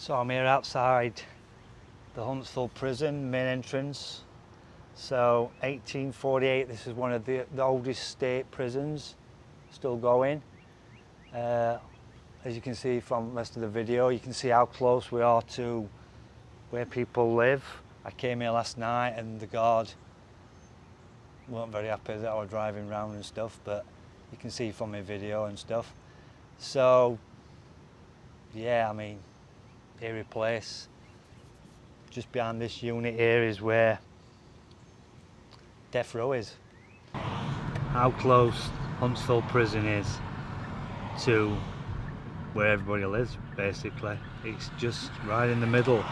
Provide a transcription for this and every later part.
So I'm here outside the Huntsville prison, main entrance. So 1848, this is one of the oldest state prisons, still going. As you can see from the rest of the video, you can see how close we are to where people live. I came here last night and the guard weren't very happy that I was driving around and stuff, but you can see from my video and stuff. So yeah, I mean, eerie place. Just behind this unit here is where death row is. How close Huntsville prison is to where everybody lives, basically. It's just right in the middle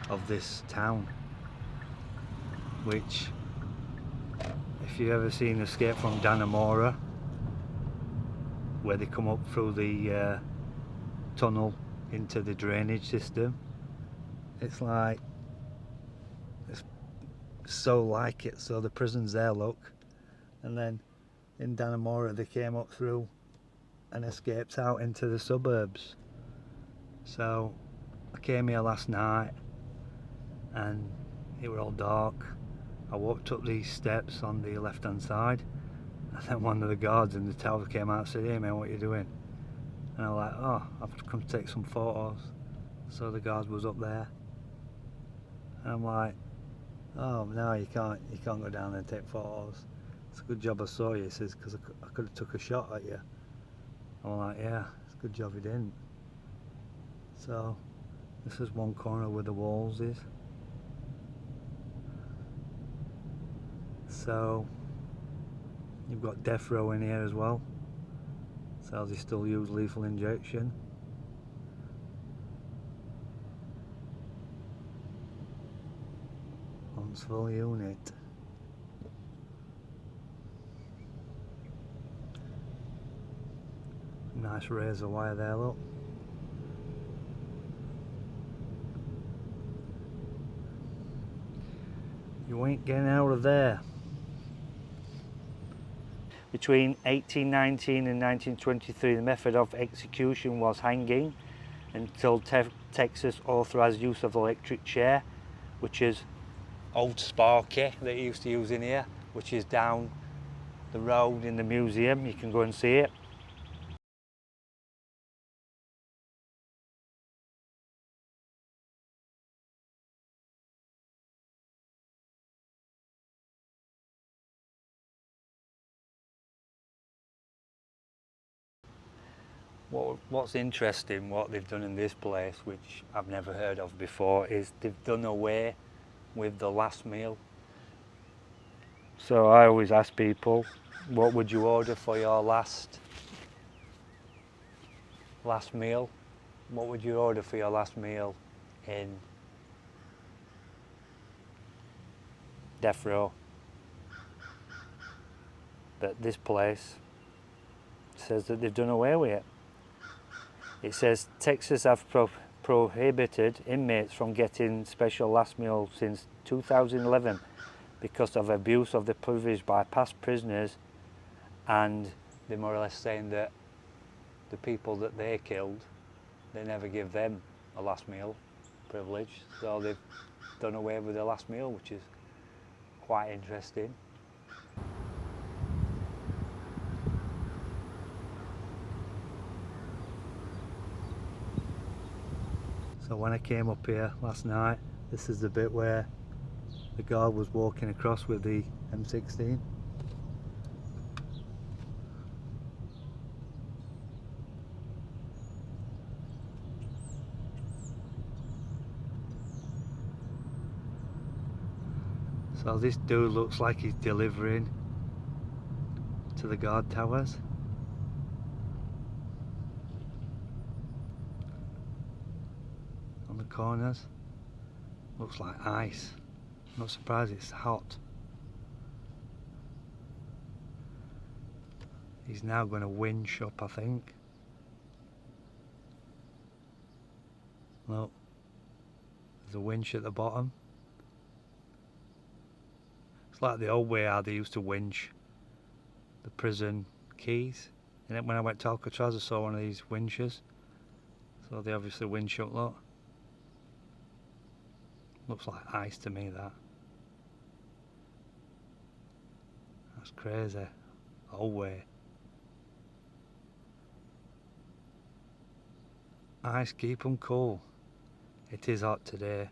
of this town, which, if you've ever seen Escape from Dannemora, where they come up through the tunnel into the drainage system, it's like, it's so like it. So the prison's there, look, and then in Dannemora they came up through and escaped out into the suburbs. So I came here last night and it was all dark. I walked up these steps on the left hand side, and then one of the guards in the tower came out and said, "Hey man, what are you doing?" And I was like, "Oh, I've come to take some photos." So the guard was up there, and I'm like, "Oh no, you can't go down there and take photos. It's a good job I saw you," he says, "because I could have took a shot at you." I'm like, "Yeah, it's a good job you didn't." So this is one corner where the walls is. So you've got death row in here as well. So they still use lethal injection. Huntsville unit. Nice razor wire there, look. You ain't getting out of there. Between 1819 and 1923, the method of execution was hanging until Texas authorised use of the electric chair, which is old Sparky that you used to use in here, which is down the road in the museum. You can go and see it. What's interesting, what they've done in this place, which I've never heard of before, is they've done away with the last meal. So I always ask people, what would you order for your last meal? What would you order for your last meal in death row? But this place says that they've done away with it. It says Texas have prohibited inmates from getting special last meal since 2011 because of abuse of the privilege by past prisoners, and they're more or less saying that the people that they killed, they never give them a last meal privilege, so they've done away with the last meal, which is quite interesting. So when I came up here last night, this is the bit where the guard was walking across with the M16. So this dude looks like he's delivering to the guard towers. On the corners. Looks like ice. Not surprised it's hot. He's now going to winch up, I think. Look, there's a winch at the bottom. It's like the old way how they used to winch the prison keys. And then when I went to Alcatraz, I saw one of these winches. So they obviously winch up, look. Looks like ice to me, that. That's crazy. Oh way. Ice keep 'em cool. It is hot today.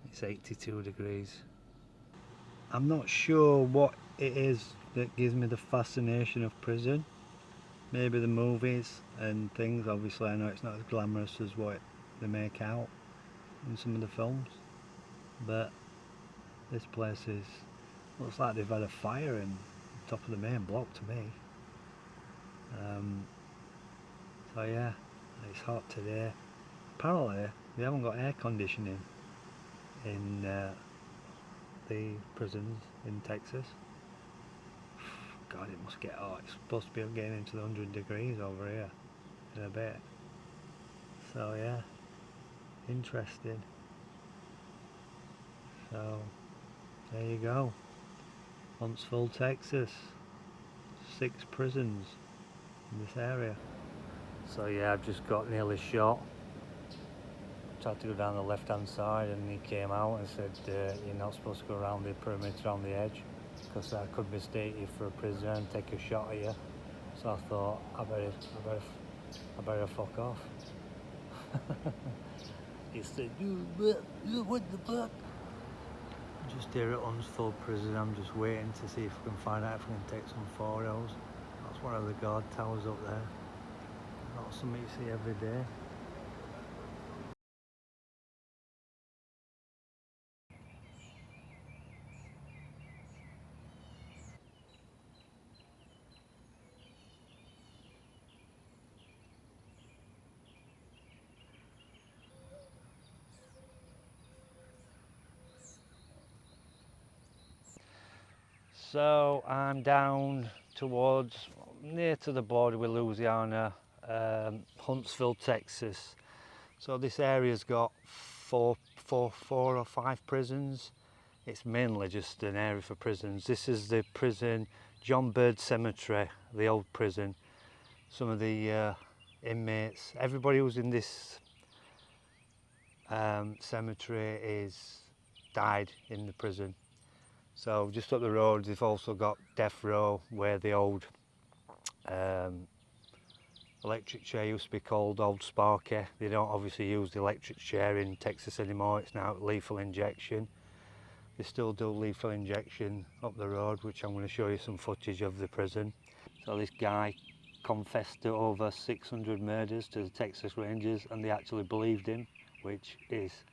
It's 82 degrees. I'm not sure what it is that gives me the fascination of prison. Maybe the movies and things. Obviously I know it's not as glamorous as what they make out in some of the films, but this place looks like they've had a fire in the top of the main block to me. So yeah, it's hot today. Apparently they haven't got air conditioning in the prisons in Texas. God, it must get hot. It's supposed to be getting into the 100 degrees over here in a bit. So yeah, interesting. So there you go. Huntsville, Texas. 6 prisons in this area. So yeah, I've just got nearly shot. Tried to go down the left hand side and he came out and said you're not supposed to go around the perimeter on the edge because I could mistake you for a prisoner and take a shot at you. So I thought I better fuck off. He said, you what the fuck? Just here at Huntsville prison, I'm just waiting to see if we can find out if we can take some photos. That's one of the guard towers up there. Not something you see every day. So I'm down towards near to the border with Louisiana, Huntsville, Texas. So this area's got four or five prisons. It's mainly just an area for prisons. This is the prison, Joe Byrd Cemetery, the old prison. Some of the inmates, everybody who's in this cemetery is died in the prison. So just up the road they've also got death row, where the old electric chair used to be called Old Sparky. They don't obviously use the electric chair in Texas anymore, it's now lethal injection. They still do lethal injection up the road, which I'm going to show you some footage of the prison. So this guy confessed to over 600 murders to the Texas Rangers and they actually believed him, which is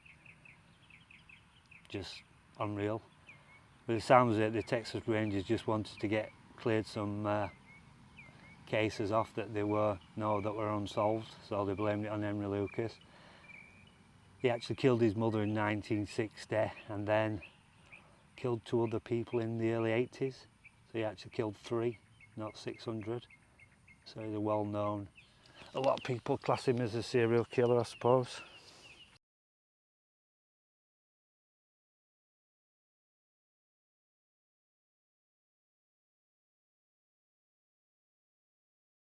just unreal. But it sounds like the Texas Rangers just wanted to get cleared some cases off that they were unsolved, so they blamed it on Henry Lucas. He actually killed his mother in 1960 and then killed 2 other people in the early 80s. So he actually killed 3, not 600. So he's a well known. A lot of people class him as a serial killer, I suppose.